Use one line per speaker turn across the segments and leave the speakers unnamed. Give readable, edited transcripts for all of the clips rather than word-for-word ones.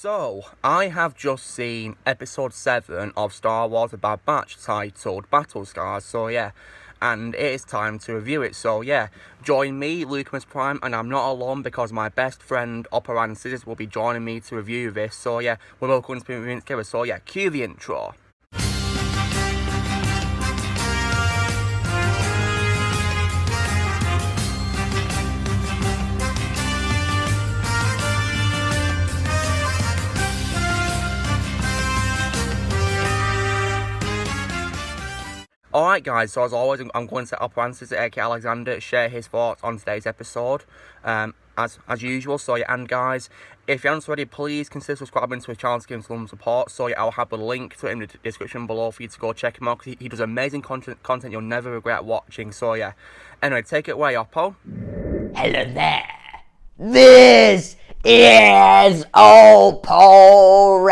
So, I have just seen episode 7 of Star Wars The Bad Batch titled Battle Scars, so yeah, and it is time to review it, so yeah, join me, Lucas Prime, and I'm not alone because my best friend, Oppo Ranscisis, will be joining me to review this, so yeah, we're all going to be reviewing it together, so yeah, cue the intro. Alright guys, so as always, I'm going to set up Ranscisis, aka Alexander, share his thoughts on today's episode, as usual. So yeah, and guys, if you haven't already, please consider subscribing to his channel to give him some support. So yeah, I'll have the link to it in the description below for you to go check him out, because he does amazing content you'll never regret watching. So yeah, anyway, take it away, Oppo.
Hello there. This is Oppo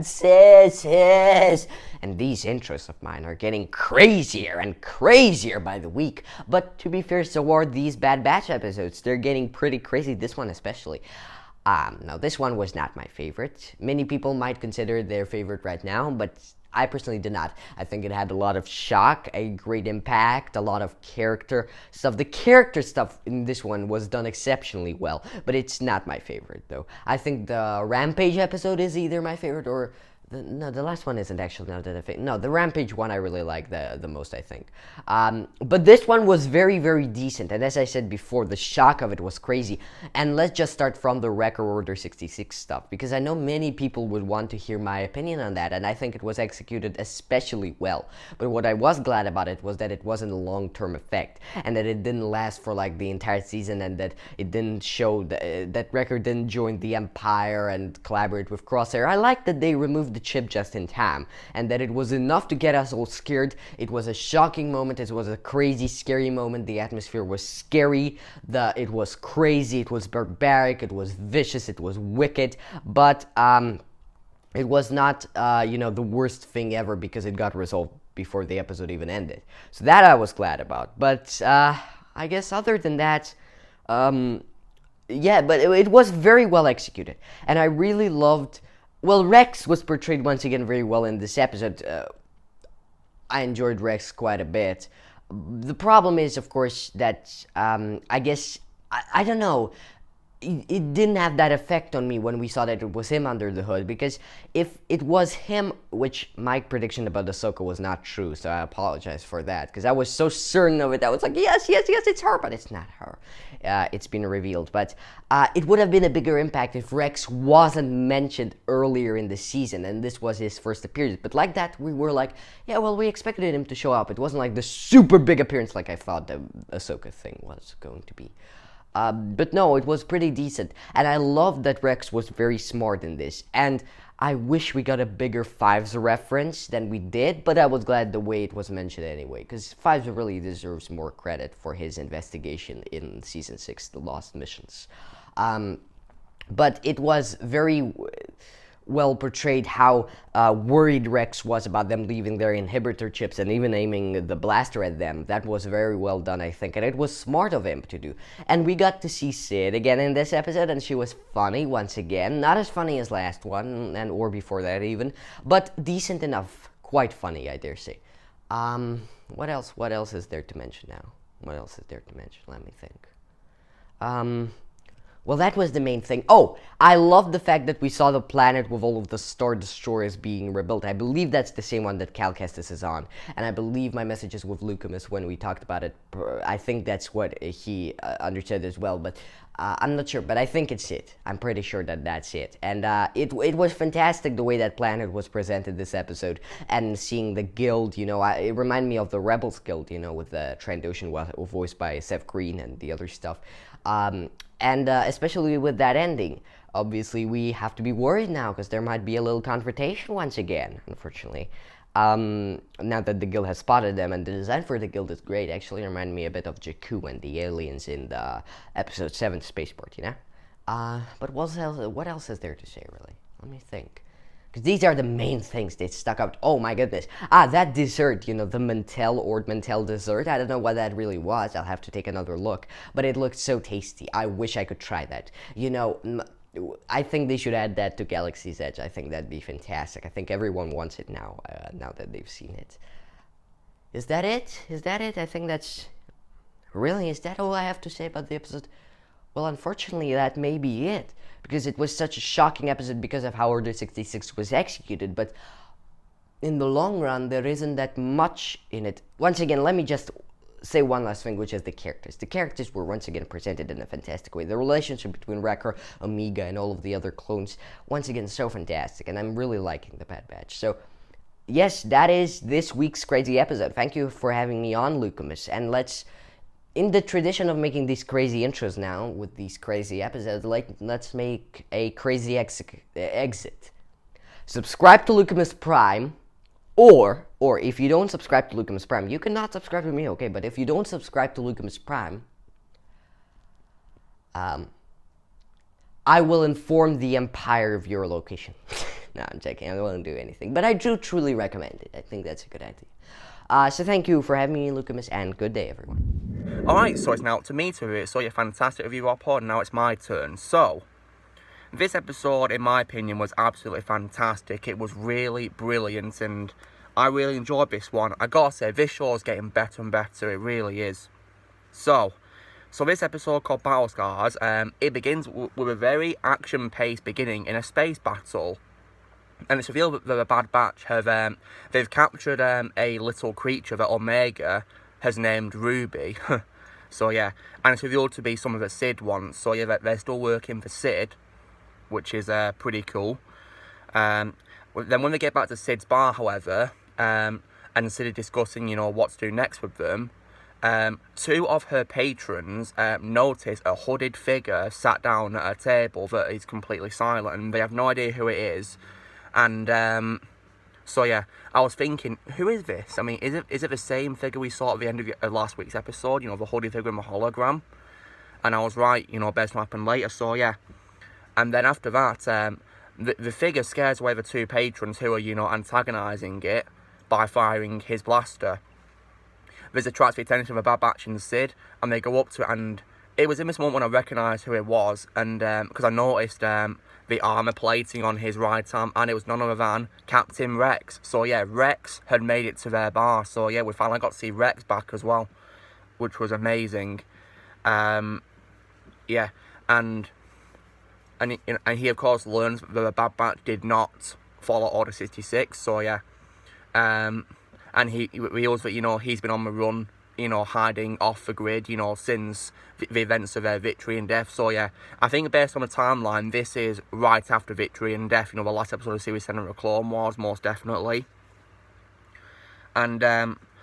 Ranscisis. And these intros of mine are getting crazier and crazier by the week. But to be fair, so are these Bad Batch episodes. They're getting pretty crazy, this one especially. Now, this one was not my favorite. Many people might consider it their favorite right now, but I personally did not. I think it had a lot of shock, a great impact, a lot of character stuff. The character stuff in this one was done exceptionally well, but it's not my favorite, though. I think the Rampage episode is either my favorite or... No, the last one isn't actually. No, the Rampage one I really like the most, I think. But this one was very, very decent. And as I said before, the shock of it was crazy. And let's just start from the Record Order 66 stuff, because I know many people would want to hear my opinion on that, and I think it was executed especially well. But what I was glad about it was that it wasn't a long-term effect, and that it didn't last for like the entire season, and that it didn't show that Record didn't join the Empire and collaborate with Crosshair. I like that they removed the chip just in time, and that it was enough to get us all scared. It was a shocking moment. It was a crazy, scary moment. The atmosphere was scary. It was crazy. It was barbaric. It was vicious. It was wicked. But it was not, the worst thing ever, because it got resolved before the episode even ended. So that I was glad about. But I guess other than that, yeah, but it was very well executed, and I really loved. Well, Rex was portrayed once again very well in this episode. I enjoyed Rex quite a bit. The problem is, of course, that I guess, I don't know, it didn't have that effect on me when we saw that it was him under the hood, because if it was him, which my prediction about Ahsoka was not true, so I apologize for that, because I was so certain of it. I was like, yes, it's her, but it's not her. It's been revealed, but it would have been a bigger impact if Rex wasn't mentioned earlier in the season, and this was his first appearance. But like that, we were like, yeah, well, we expected him to show up. It wasn't like the super big appearance like I thought the Ahsoka thing was going to be. But no, it was pretty decent, and I loved that Rex was very smart in this, and I wish we got a bigger Fives reference than we did, but I was glad the way it was mentioned anyway, because Fives really deserves more credit for his investigation in Season 6, The Lost Missions. But it was very well portrayed how worried Rex was about them leaving their inhibitor chips and even aiming the blaster at them. That was very well done, I think, and it was smart of him to do. And we got to see Sid again in this episode, and she was funny once again. Not as funny as last one, or before that even, but decent enough. Quite funny, I dare say. What else is there to mention now? Let me think. Well, that was the main thing. Oh, I love the fact that we saw the planet with all of the Star Destroyers being rebuilt. I believe that's the same one that Cal Kestis is on. And I believe my messages with Lucas when we talked about it, I think that's what he understood as well. But I'm not sure, but I think it's it. I'm pretty sure that that's it. And it was fantastic the way that planet was presented this episode. And seeing the guild, it reminded me of the Rebels Guild, with the Trandoshan voiced by Seth Green and the other stuff. And especially with that ending, obviously we have to be worried now, because there might be a little confrontation once again, unfortunately. Now that the guild has spotted them, and the design for the guild is great. Actually reminded me a bit of Jakku and the aliens in the episode 7 Spaceport, But what else is there to say, really? Let me think. Because these are the main things that stuck out. Oh my goodness. That dessert, the Ord Mantell dessert. I don't know what that really was. I'll have to take another look. But it looked so tasty. I wish I could try that. I think they should add that to Galaxy's Edge. I think that'd be fantastic. I think everyone wants it now, now that they've seen it. Is that it? Is that it? I think that's... Really? Is that all I have to say about the episode? Well, unfortunately, that may be it. Because it was such a shocking episode because of how Order 66 was executed. But in the long run, there isn't that much in it. Once again, let me just say one last thing, which is the characters. The characters were once again presented in a fantastic way. The relationship between Wrecker, Omega, and all of the other clones, once again, so fantastic. And I'm really liking the Bad Batch. So, yes, that is this week's crazy episode. Thank you for having me on, Lucamus. And let's... In the tradition of making these crazy intros now, with these crazy episodes, let's make a crazy exit. Subscribe to Lucamus Prime, or if you don't subscribe to Lucamus Prime, you cannot subscribe to me, okay? But if you don't subscribe to Lucamus Prime, I will inform the Empire of your location. No, I'm joking. I won't do anything. But I do truly recommend it. I think that's a good idea. So thank you for having me, Lucamus, and good day, everyone.
Alright, so it's now up to me to review. So yeah, fantastic review, Oppo, and now it's my turn. So, this episode, in my opinion, was absolutely fantastic. It was really brilliant, and I really enjoyed this one. I gotta say, this show is getting better and better. It really is. So this episode called Battle Scars, it begins with a very action-paced beginning in a space battle. And it's revealed that the Bad Batch have, they've captured a little creature that Omega has named Ruby. So yeah, and it's revealed to be some of the Sid ones. So yeah, they're still working for Sid, which is pretty cool. Then when they get back to Sid's bar, however, and Sid is discussing, you know, what to do next with them, two of her patrons notice a hooded figure sat down at a table that is completely silent, and they have no idea who it is. And so yeah, I was thinking, who is this? I mean, is it the same figure we saw at the end of last week's episode? You know, the hooded figure in the hologram. And I was right. You know, best happen later. So yeah, and then after that, the figure scares away the two patrons who are, you know, antagonising it by firing his blaster. This attracts the attention of the Bad Batch and Sid, and they go up to it, and it was in this moment when I recognised who it was, and because I noticed the armour plating on his right arm, and it was none other than Captain Rex. So yeah, Rex had made it to their bar. So yeah, we finally got to see Rex back as well, which was amazing. Yeah, and he of course learns that the Bad Batch did not follow Order 66. So yeah, and he reveals that, you know, he's been on the run, you know, hiding off the grid, you know, since the events of their Victory and Death. So yeah, I think based on the timeline, this is right after Victory and Death, you know, the last episode of Series 7 of the Clone Wars, most definitely. And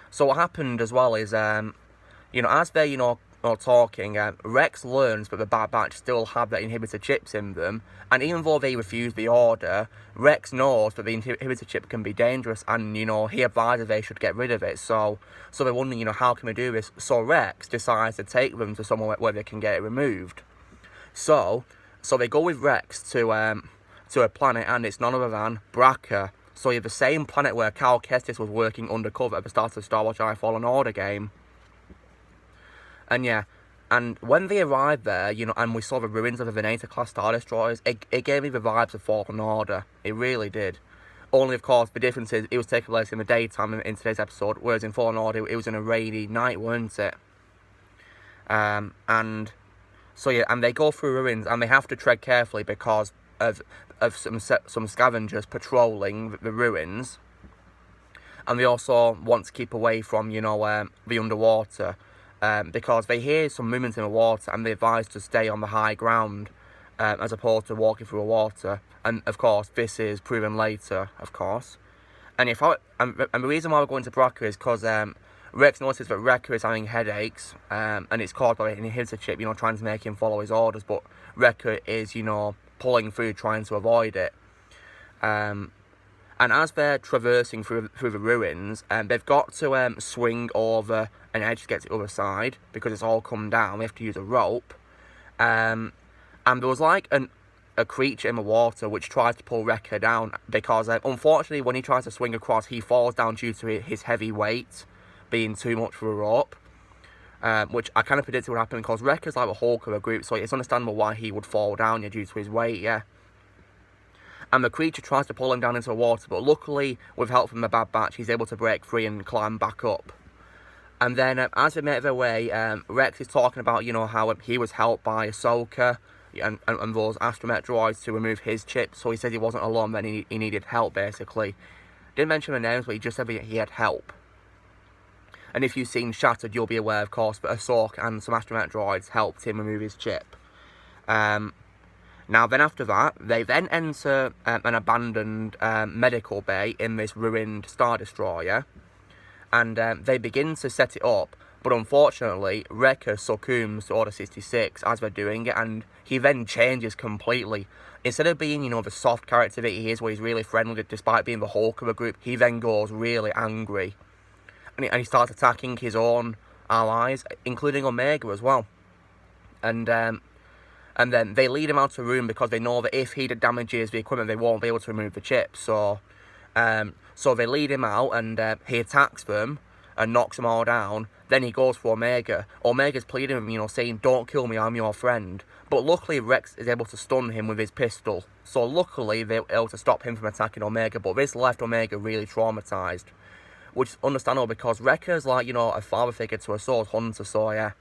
so what happened as well is, you know, as they're, you know, talking, Rex learns that the Bad Batch still have the inhibitor chips in them, and even though they refuse the order, Rex knows that the inhibitor chip can be dangerous, and, you know, he advises they should get rid of it. So they're wondering, you know, how can we do this? So Rex decides to take them to somewhere where they can get it removed. So they go with Rex to a planet, and it's none other than Braca. So you have the same planet where Cal Kestis was working undercover at the start of Star Wars Jedi Fallen Order game. And yeah, and when they arrived there, you know, and we saw the ruins of the Venator-class Star Destroyers, it gave me the vibes of Fallen Order. It really did. Only, of course, the difference is it was taking place in the daytime in today's episode, whereas in Fallen Order, it was in a rainy night, weren't it? And so yeah, and they go through ruins, and they have to tread carefully because of some scavengers patrolling the ruins. And they also want to keep away from, you know, the underwater. Because they hear some movements in the water, and they advise to stay on the high ground as opposed to walking through the water. And of course, this is proven later, of course. And and the reason why we're going to Braca is because Rex notices that Wrecker is having headaches, and it's caused by an inhibitor chip, you know, trying to make him follow his orders. But Wrecker is, you know, pulling through, trying to avoid it. And as they're traversing through the ruins, they've got to swing over an edge to get to the other side, because it's all come down. They have to use a rope. And there was like a creature in the water which tries to pull Wrecker down, because unfortunately when he tries to swing across, he falls down due to his heavy weight being too much for a rope. which I kind of predicted would happen because Wrecker's like the Hulk of a group, so it's understandable why he would fall down, yeah, due to his weight, yeah. And the creature tries to pull him down into the water, but luckily, with help from the Bad Batch, he's able to break free and climb back up. And then, as they make their way, Rex is talking about, you know, how he was helped by Ahsoka and those astromech droids to remove his chip, so he said he wasn't alone, then he needed help, basically. Didn't mention the names, but he just said he had help. And if you've seen Shattered, you'll be aware, of course, that Ahsoka and some astromech droids helped him remove his chip. Now, then after that, they then enter an abandoned medical bay in this ruined Star Destroyer. And they begin to set it up, but unfortunately, Wrecker succumbs to Order 66 as they're doing it, and he then changes completely. Instead of being, you know, the soft character that he is, where he's really friendly despite being the Hulk of a group, he then goes really angry. And he starts attacking his own allies, including Omega as well. And then they lead him out of the room because they know that if he damages the equipment, they won't be able to remove the chip. So they lead him out, and he attacks them and knocks them all down. Then he goes for Omega. Omega's pleading with him, you know, saying, "Don't kill me, I'm your friend." But luckily, Rex is able to stun him with his pistol. So luckily, they're able to stop him from attacking Omega. But this left Omega really traumatized, which is understandable because Wrecker's like, you know, a father figure to a sword hunter. So yeah,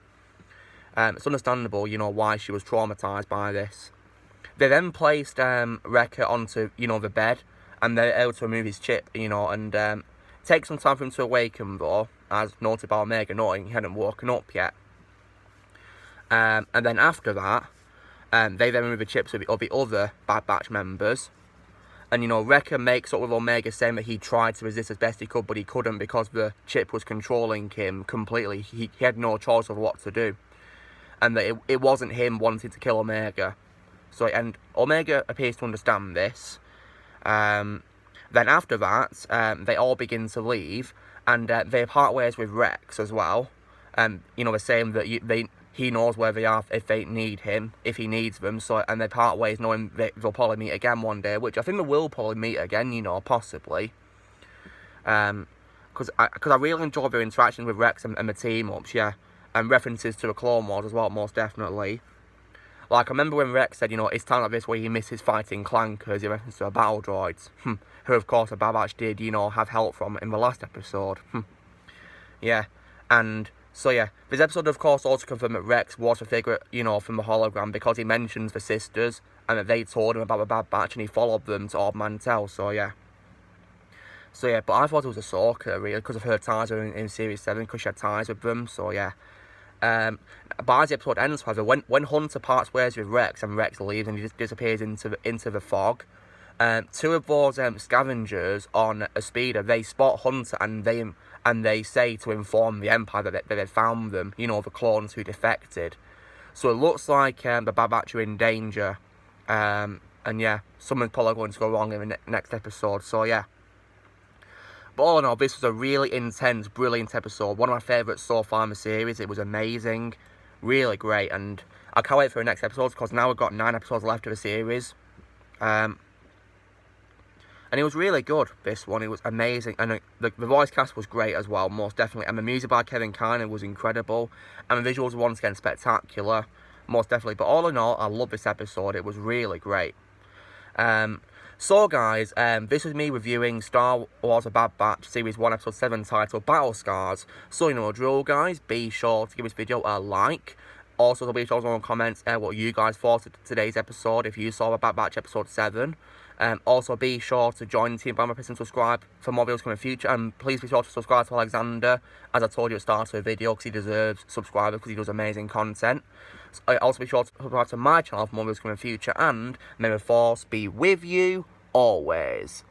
it's understandable, you know, why she was traumatized by this. They then placed Wrecker onto, you know, the bed, and they're able to remove his chip, you know, and take some time for him to awaken, though, as noted by Omega, knowing he hadn't woken up yet. And then after that, they then remove the chips of the other Bad Batch members. And, you know, Wrecker makes up with Omega, saying that he tried to resist as best he could, but he couldn't because the chip was controlling him completely. He had no choice of what to do. And that it wasn't him wanting to kill Omega. So, and Omega appears to understand this. Then after that, they all begin to leave, and they part ways with Rex as well. You know, they're saying that he knows where they are if they need him, if he needs them. So, and they part ways knowing they'll probably meet again one day, which I think they will probably meet again, you know, possibly. Because I really enjoy their interactions with Rex and the team-ups, yeah. And references to the Clone Wars as well, most definitely. Like, I remember when Rex said, you know, it's time like this where he misses fighting clankers, in reference to the battle droids. Who, of course, the Bad Batch did, you know, have help from in the last episode. Yeah, and so, yeah. This episode, of course, also confirmed that Rex was a figure, you know, from the hologram, because he mentions the sisters, and that they told him about the Bad Batch, and he followed them to Ord Mantell, so, yeah. So, yeah, but I thought it was Ahsoka, really, because of her ties in Series 7, because she had ties with them, so, yeah. But as the episode ends, however, when Hunter parts ways with Rex and Rex leaves and he just disappears into the fog, two of those scavengers on a speeder, they spot Hunter and they say to inform the Empire that they found them, you know, the clones who defected. So it looks like the Bad Batch are in danger, and yeah, something's probably going to go wrong in the next episode. So yeah. But all in all, this was a really intense, brilliant episode. One of my favourites so far in the series. It was amazing. Really great. And I can't wait for the next episodes because now we've got 9 episodes left of the series. And it was really good, this one. It was amazing. And the voice cast was great as well, most definitely. And the music by Kevin Kiner was incredible. And the visuals were once again spectacular, most definitely. But all in all, I love this episode. It was really great. So guys, this is me reviewing Star Wars A Bad Batch Series 1 Episode 7 titled Battle Scars. So you know the drill, guys. Be sure to give this video a like. Also, be sure to comment what you guys thought of today's episode if you saw A Bad Batch Episode 7. Also, be sure to join the team by pressing subscribe for more videos coming in the future. And please be sure to subscribe to Alexander, as I told you at the start of the video, because he deserves subscribers because he does amazing content. Also be sure to subscribe to my channel for more videos coming in the future, and may the Force be with you always.